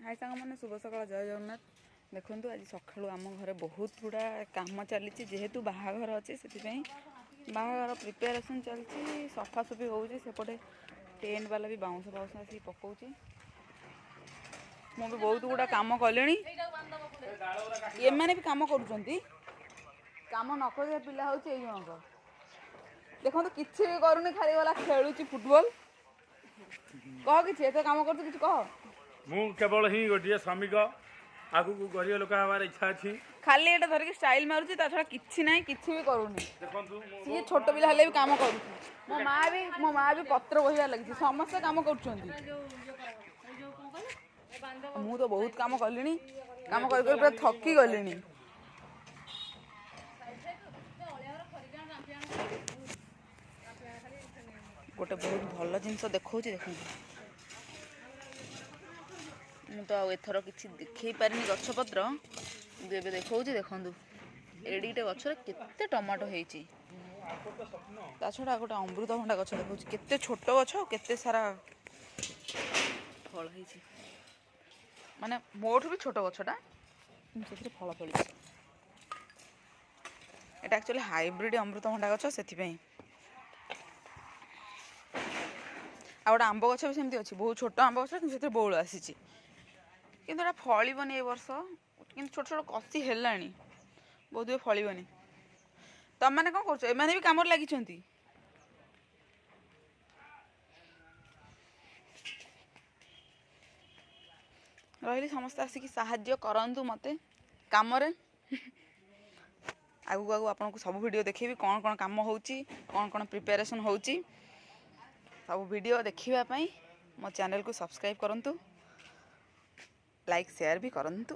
हाय सांग मैंने शुभ सकाल जय जगन्नाथ। देखो आज सका आम घर बहुत गुड़ा कम चली जेहेतु बाहाघर अच्छे से बाहाघर प्रिपेरेसन चलती सफासफी होपटे टेंट वाला भी बाउंस बाउंस आसी पकाउची भी बहुत गुड़ा कम कले ये मैंने भी कम करुँच कम न कर पिला हूँ जनक देखो तो किसी भी करूनी खाली गला खेलुची फुटबॉल कह कि कम कर कह मु केवल ही गोटे श्रमिक आगु गरीब लोक हमार इच्छा अच्छी खाली एटा धरिक स्टाइल मारुची ता छड़ा किछि नाही किछि भी करूनी सी छोट पिला हले भी काम करूची मो माँ भी पत्र बहिबा लगी समस्त काम करुछंती मु तो बहुत काम कलिनी काम कर पूरा थकी गलिनी गोटे बहुत भल जिनस देखौची देखु मु तो एथर किसी देखई पारिनी गछपत्र एबे देखौची देखंदु एडिटे गछरे केते टमाटो हेची ता छड़ा गोटे अमृतभंडा गछ देखौची केते छोट गछ केते सारा फल हेची माने मोठू भी छोट गछटा सेथि फल फली एटा एक्चुअली हाइब्रिड अमृतभंडा गछ सेथि पई आ गोटे आंब गछ भी सेमती अच्छी बहुत छोट आंब गछ कि बौल आसी किंतु एटा फलिबनी ए वर्ष किंतु छोट छोट कसी हेलानी बहुत फलिबनी तुम मैंने कौन कर एमाने भी काम लगी रही समस्त आसिक साहाय्य करंतु मते काम रे आगु आगु आपन को सब वीडियो देखेबी कौन कौन काम होउची कौन कौन प्रिपरेशन होउची सब वीडियो देखिबा पई मो चैनल को सब्सक्राइब करंतु लाइक शेयर भी करंतु।